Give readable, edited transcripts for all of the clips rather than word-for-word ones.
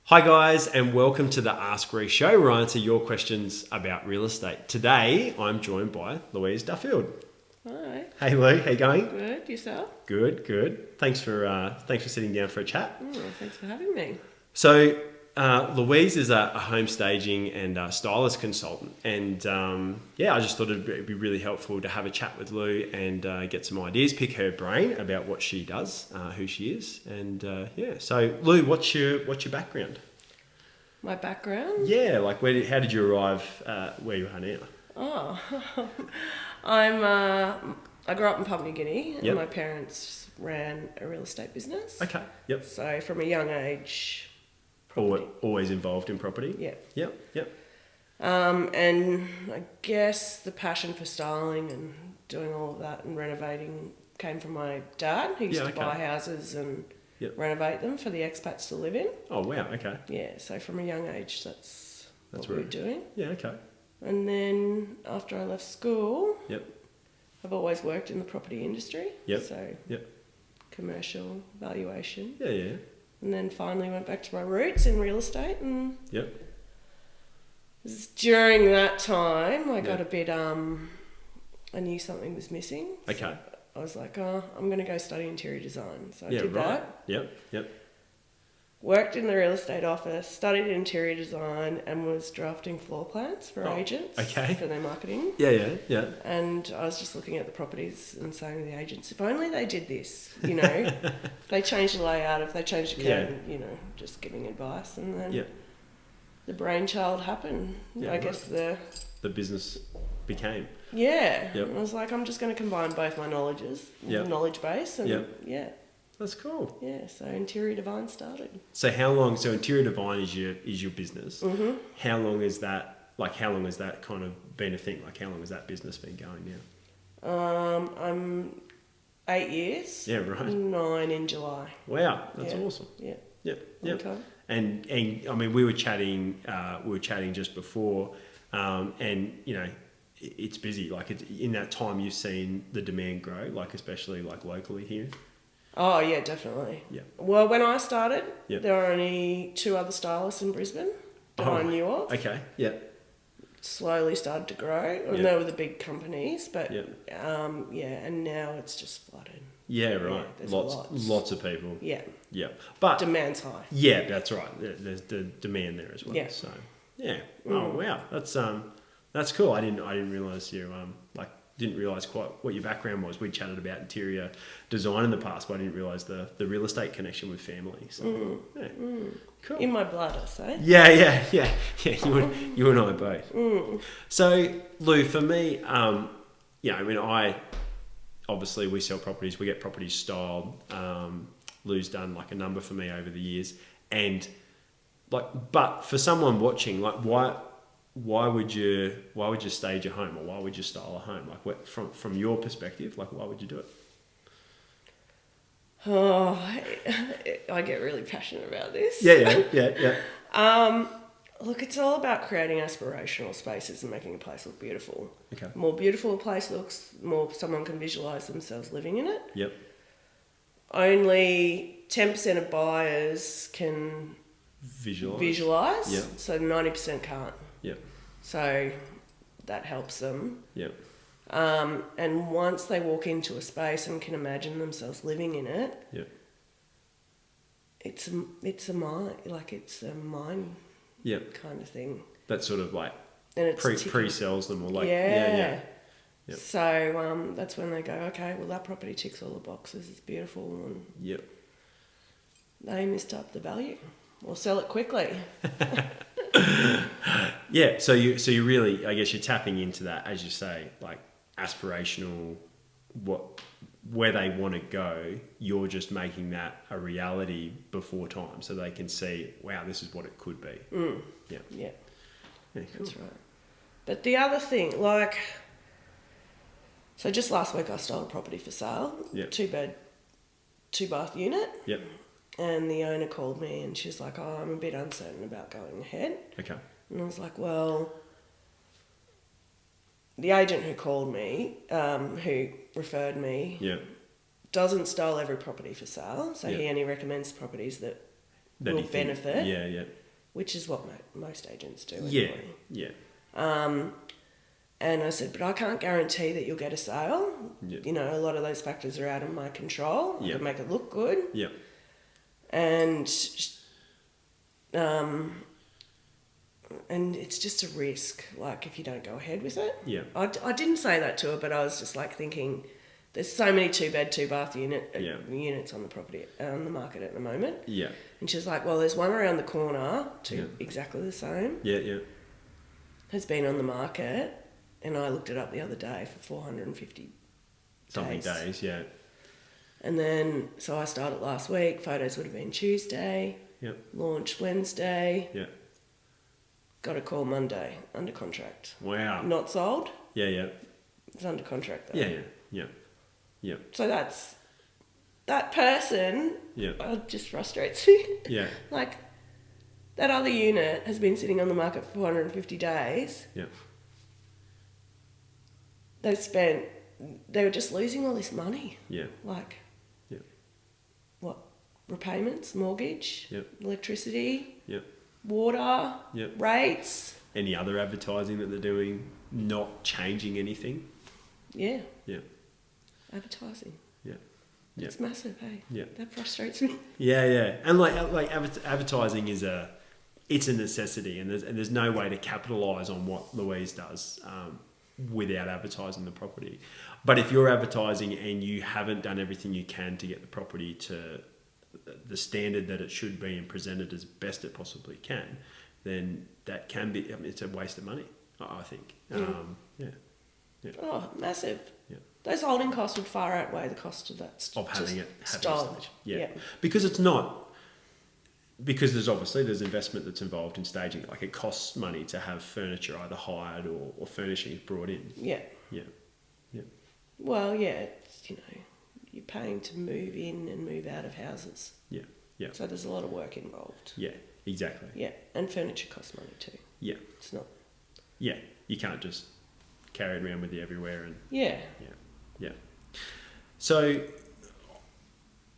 Hi guys, and welcome to the Ask Rhyce show where I answer your questions about real estate. Today, I'm joined by Louise Duffield. Hi. Hey Lou, how you going? Good. Yourself? Good. Thanks for sitting down for a chat. Thanks for having me. So, Louise is a home staging and stylist consultant, and I just thought it'd be really helpful to have a chat with Lou and get some ideas, pick her brain about what she does, who she is, and So, Lou, what's your background? My background? Yeah, like how did you arrive where you are now? Oh, I grew up in Papua New Guinea, and Yep. my parents ran a real estate business. Okay. Yep. So from a young age, property. Always involved in property. Yeah. Yep. And I guess the passion for styling and doing all of that and renovating came from my dad. He used to buy houses and renovate them for the expats to live in. Oh wow. Okay. Yeah. So from a young age, that's what we were doing. Yeah. Okay. And then after I left school, Yep. I've always worked in the property industry. Yep. So Yep. commercial valuation. Yeah. And then finally went back to my roots in real estate. And Yep. it was during that time, I got a bit, I knew something was missing. Okay. So I was like, I'm going to go study interior design. So I did right. that. Yep. Worked in the real estate office, studied interior design, and was drafting floor plans for agents for their marketing. Yeah. And I was just looking at the properties and saying to the agents, if only they did this, if they changed the layout, if they changed the curtain, just giving advice. And then the brainchild happened. I guess the business became. Yeah. Yep. I was like, I'm just going to combine both my knowledge base. And That's cool. Yeah, so interior design started. So how long? So interior design is your business. Mm-hmm. How long is that? Like how long has that kind of been a thing? Like how long has that business been going now? I'm 8 years. Yeah, right. 9 in July. Wow, that's awesome. Yeah. Yep. Long time. And I mean, we were chatting just before, and it's busy. Like it's in that time you've seen the demand grow, like especially like locally here. Oh yeah, definitely. Yeah. Well, when I started, there were only 2 other stylists in Brisbane that I knew of. Okay. Yeah. Slowly started to grow, and they were the big companies, but and now it's just flooded. Yeah, right. There's lots of people. Yeah. Yeah. But demand's high. Yeah, that's right. There's the demand there as well. Yeah. So yeah. Oh wow, that's cool. I didn't realize you didn't realise quite what your background was. We chatted about interior design in the past, but I didn't realise the real estate connection with family. So cool. In my blood, I say. Yeah. You and I both. So Lou, for me, I obviously we sell properties. We get properties styled. Lou's done like a number for me over the years, and but for someone watching, like why would you stage a home or why would you style a home? Like from your perspective, like why would you do it? Oh, I get really passionate about this. Yeah. Look, it's all about creating aspirational spaces and making a place look beautiful. Okay. The more beautiful a place looks, the more someone can visualise themselves living in it. Yep. Only 10% of buyers can visualise. Yep. So 90% can't. Yep. So that helps them. Yep. And once they walk into a space and can imagine themselves living in it, it's a mind kind of thing. That sort of like and it's pre-sells them or like Yep. So that's when they go, okay, well that property ticks all the boxes, it's beautiful, and they missed up the value. Or sell it quickly. Yeah, so you really, I guess you're tapping into that, as you say, like aspirational, where they want to go. You're just making that a reality before time, so they can see, wow, this is what it could be. Yeah, cool. That's right. But the other thing, so just last week I styled a property for sale, 2-bed, 2-bath unit. Yep. And the owner called me and she's like, I'm a bit uncertain about going ahead. Okay. And I was like, well, the agent who called me, who referred me, doesn't style every property for sale. So he only recommends properties that will benefit. Yeah, yeah. Which is what most agents do. Yeah, Anyway. yeah. And I said, but I can't guarantee that you'll get a sale. Yeah. You know, a lot of those factors are out of my control. Yeah. I can make it look good. Yeah. And it's just a risk, like, if you don't go ahead with it. Yeah. I didn't say that to her, but I was just like thinking, there's so many 2-bed, 2-bath units on the property, on the market at the moment. Yeah. And she's like, well, there's one around the corner, exactly the same. Yeah, yeah. Has been on the market, and I looked it up the other day for 450 something days, yeah. And then, so I started last week, photos would have been Tuesday, Yep. launched Wednesday, Yeah. got a call Monday, under contract. Wow. Not sold, Yeah, yeah. it's under contract though. Yeah, yeah, yeah. Yeah. So that person, Yeah. just frustrates me. Yeah. Like, that other unit has been sitting on the market for 450 days. Yeah. They were just losing all this money. Yeah. Like, Yeah. what? Repayments, mortgage, Yep. electricity, Yep. water, Yep. rates. Any other advertising that they're doing, not changing anything. Yeah. Yeah. Advertising. Yeah. Yeah. It's massive, hey? Yeah. That frustrates me. Yeah, yeah. And like advertising is it's a necessity, and there's no way to capitalise on what Louise does without advertising the property. But if you're advertising and you haven't done everything you can to get the property to the standard that it should be and presented as best it possibly can, then that can be, it's a waste of money, I think. Yeah. Oh, massive. Yeah. Those holding costs would far outweigh the cost of that. Of having a style. stage. Yeah. Because it's not, because there's investment that's involved in staging. Like, it costs money to have furniture either hired or furnishings brought in. Yeah. Yeah. Yeah. Well, yeah, it's, you're paying to move in and move out of houses. Yeah. Yeah. So there's a lot of work involved. Yeah. Exactly. Yeah, and furniture costs money too. Yeah. It's not. Yeah. You can't just carry it around with you everywhere and. Yeah. Yeah. Yeah. So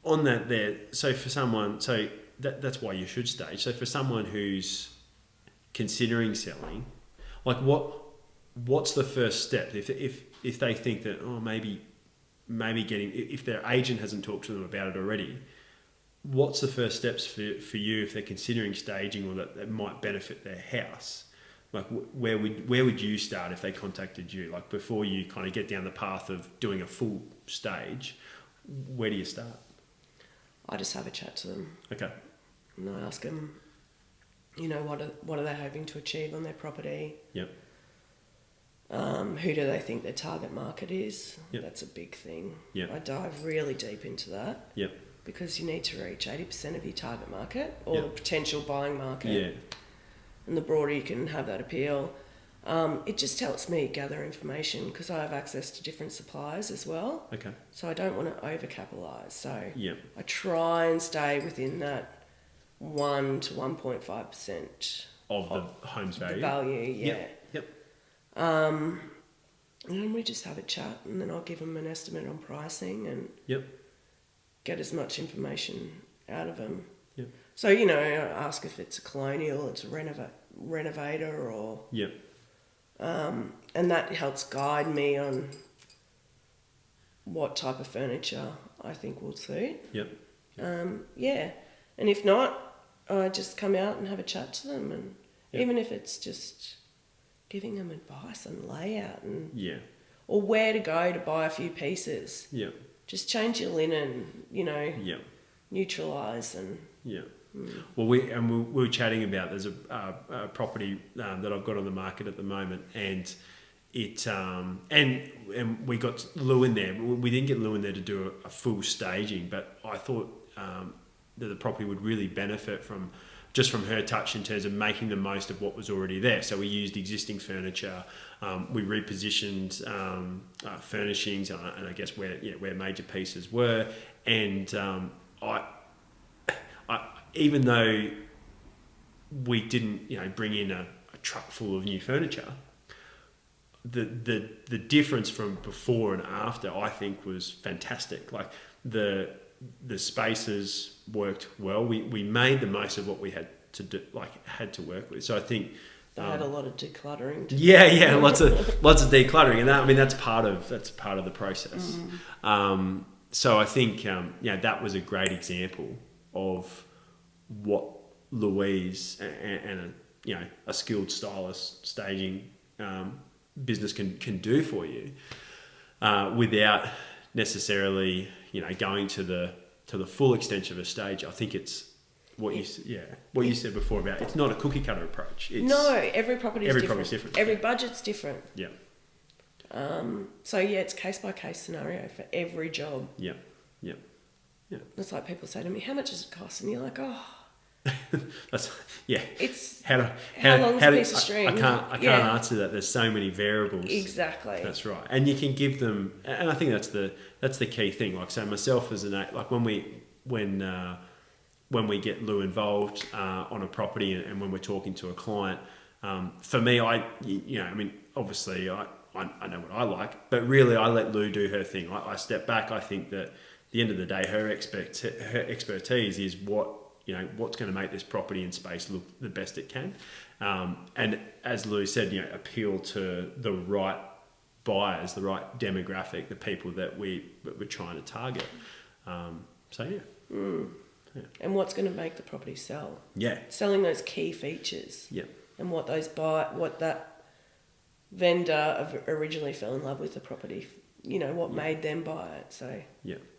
on that there, so for someone, so that's why you should stage. So for someone who's considering selling, like what's the first step if they think that maybe getting, if their agent hasn't talked to them about it already, what's the first steps for you if they're considering staging or that might benefit their house? Like, where would you start if they contacted you? Like, before you kind of get down the path of doing a full stage, where do you start? I just have a chat to them. Okay. And I ask them, what are they hoping to achieve on their property? Yep. Who do they think their target market is? Yep. That's a big thing. Yep. I dive really deep into that. Yep. Because you need to reach 80% of your target market or Yep. the potential buying market. Yeah. And the broader you can have that appeal. It just helps me gather information because I have access to different suppliers as well. Okay. So I don't want to overcapitalise. So Yep. I try and stay within that 1 to 1.5% Of the home's value. the value, yeah. Yep. And then we just have a chat, and then I'll give them an estimate on pricing and Yep. get as much information out of them. Yep. So, I ask if it's a colonial, it's a renovator, or... Yep. And that helps guide me on what type of furniture I think will suit. Yep. Yeah. And if not, I just come out and have a chat to them, and even if it's just giving them advice on layout and or where to go to buy a few pieces. Yeah. Just change your linen, Yeah. neutralise and... Yeah. Well, we were chatting about, there's a property that I've got on the market at the moment, and it and we got Lou in there. We didn't get Lou in there to do a full staging, but I thought that the property would really benefit from her touch in terms of making the most of what was already there. So we used existing furniture, we repositioned furnishings, and I guess where major pieces were, and I even though we didn't bring in a truck full of new furniture, the difference from before and after, I think, was fantastic. Like, the the spaces worked well. We made the most of what we had to do, had to work with. So I think they had a lot of decluttering. Lots of decluttering, and that's part of the process. So I think that was a great example of what Louise and a skilled stylist staging business can do for you without necessarily going to the full extent of a stage. I think it's what you said before about it's not a cookie cutter approach. Every property is different. Every budget's different. Yeah. So it's case by case scenario for every job. Yeah. It's like people say to me, "How much does it cost?" And you're like, "Oh." It's how long's a piece of string? I can't answer that. There's so many variables. Exactly. That's right. And you can give them, and I think that's the key thing. Like, so myself as when we get Lou involved on a property and when we're talking to a client, for me, obviously I know what I like, but really I let Lou do her thing. I step back. I think that at the end of the day, her expertise is what's going to make this property and space look the best it can. And as Lou said, appeal to the right buyers, the right demographic, the people that we're trying to target. And what's going to make the property sell? Yeah. Selling those key features. Yeah. And what that vendor originally fell in love with the property, what made them buy it. So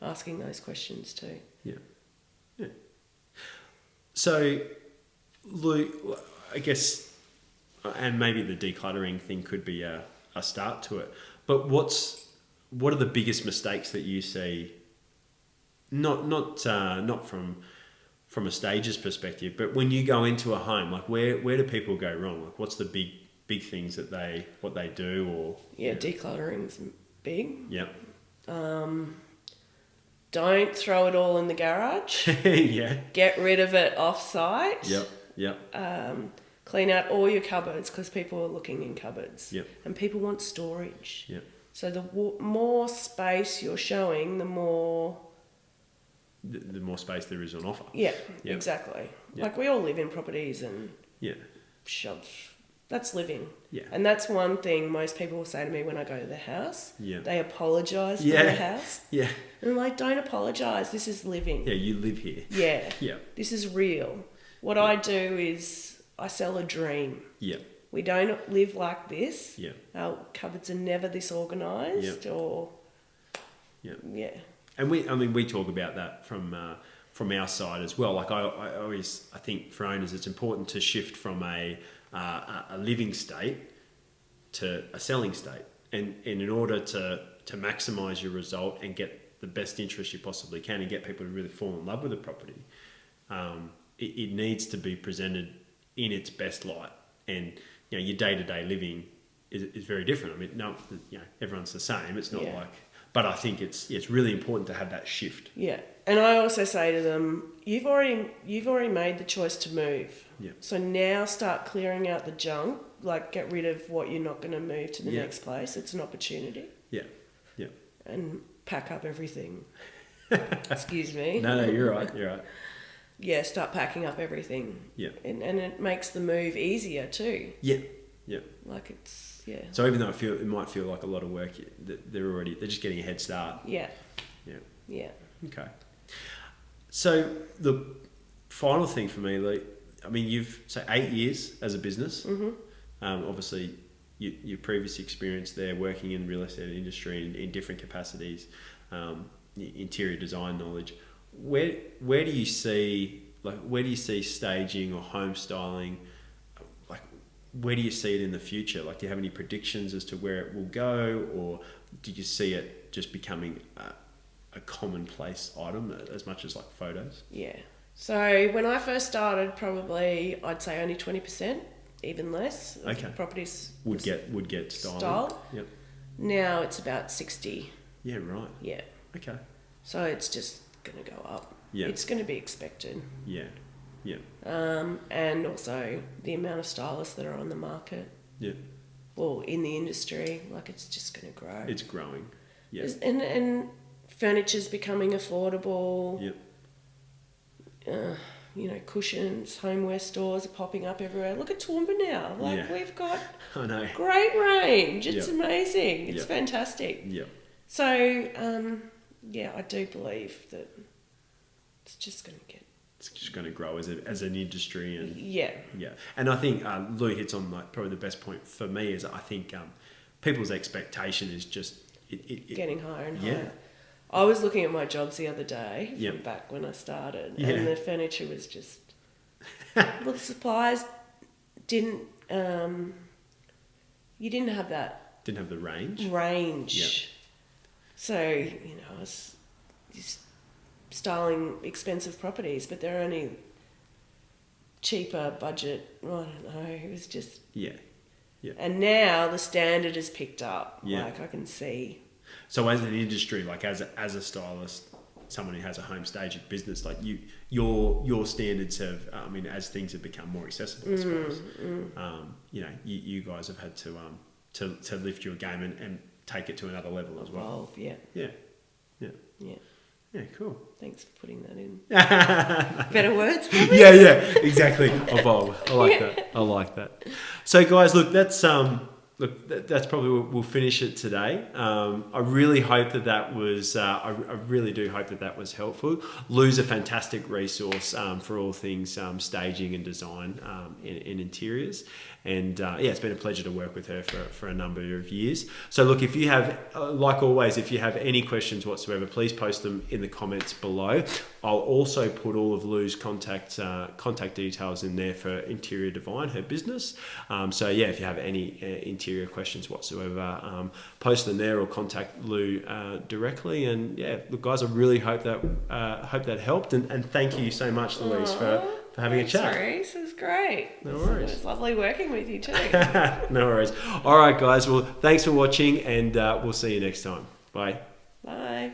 asking those questions too. Yeah. Yeah. So, Lou, I guess, and maybe the decluttering thing could be a start to it. But what are the biggest mistakes that you see? Not from a stager's perspective, but when you go into a home, like where do people go wrong? Like, what's the big things that they do or? Yeah, decluttering's big. Yep. Don't throw it all in the garage. Yeah. Get rid of it off-site. Yep. Clean out all your cupboards because people are looking in cupboards. Yep. And people want storage. Yep. So the more space you're showing, the more... The more space there is on offer. Yeah, exactly. Yep. Like we all live in properties and... Yeah. That's living. Yeah. And that's one thing most people will say to me when I go to the house. Yeah. They apologise for the house. Yeah. And I'm like, don't apologise. This is living. Yeah, you live here. Yeah. Yeah. This is real. What I do is I sell a dream. Yeah. We don't live like this. Yeah. Our cupboards are never this organised or... Yeah. Yeah. And we talk about that from our side as well. Like I think for owners, it's important to shift from a living state to a selling state, and in order to maximise your result and get the best interest you possibly can and get people to really fall in love with the property, it needs to be presented in its best light. And your day-to-day living is very different. I mean, everyone's the same. It's not like. But I think it's really important to have that shift. Yeah, and I also say to them, you've already made the choice to move. Yeah. So now start clearing out the junk, like get rid of what you're not going to move to the next place. It's an opportunity. Yeah, yeah. And pack up everything. Excuse me. No, you're right. Yeah, start packing up everything. Yeah. And it makes the move easier too. Yeah, yeah. Like it's. Yeah. So even though it might feel like a lot of work, they're just getting a head start. Yeah. Yeah. Yeah. Okay. So the final thing for me, like, I mean, you've 8 years as a business. Mm-hmm. Obviously, your previous experience there, working in the real estate industry in different capacities, interior design knowledge. Where do you see staging or home styling? Where do you see it in the future? Like, do you have any predictions as to where it will go, or do you see it just becoming a commonplace item as much as like photos? Yeah. So when I first started, probably I'd say only 20%, even less. Okay. Properties would get styled. Yep. Now it's about 60. Yeah. Right. Yeah. Okay. So it's just going to go up. Yeah. It's going to be expected. Yeah. Yeah. And also the amount of stylists that are on the market. Yeah. Well, in the industry, like it's just going to grow. It's growing. Yeah. And furniture's becoming affordable. Yep. Cushions, homeware stores are popping up everywhere. Look at Toowoomba now. We've got I know. great range. It's Yep. amazing. It's Yep. fantastic. Yep. So, I do believe that it's just going to get... It's just going to grow as an industry. And Yeah. And I think Lou hits on probably the best point for me is I think people's expectation is just... getting higher and Yeah. higher. I was looking at my jobs the other day from Yep. back when I started, Yeah. and the furniture was just... Look, supplies didn't... you didn't have that... Didn't have the range. Yep. So, I was just styling expensive properties, but they're only cheaper budget. I don't know. It was just... Yeah. And now the standard is picked up. Yeah. I can see... So as an industry, as a stylist, someone who has a home staging business, your standards have, as things have become more accessible, I suppose, you guys have had to lift your game and take it to another level as well. Evolve, yeah. Yeah, cool. Thanks for putting that in. Better words, probably? Yeah, exactly. Evolve. I like that. So, guys, look, that's probably we'll finish it today. I really hope that was. I really do hope that was helpful. Lou's a fantastic resource for all things staging and design in interiors. And it's been a pleasure to work with her for a number of years. So look, if you have, like always, if you have any questions whatsoever, please post them in the comments below. I'll also put all of Lou's contact details in there for Interior Divine, her business. If you have any interior questions whatsoever, post them there or contact Lou directly. And look, guys, I really hope that helped. And thank you so much, Louise, for having a chat. Rhyce, it was great. No worries. It was lovely working with you too. No worries. All right, guys. Well, thanks for watching, and we'll see you next time. Bye. Bye.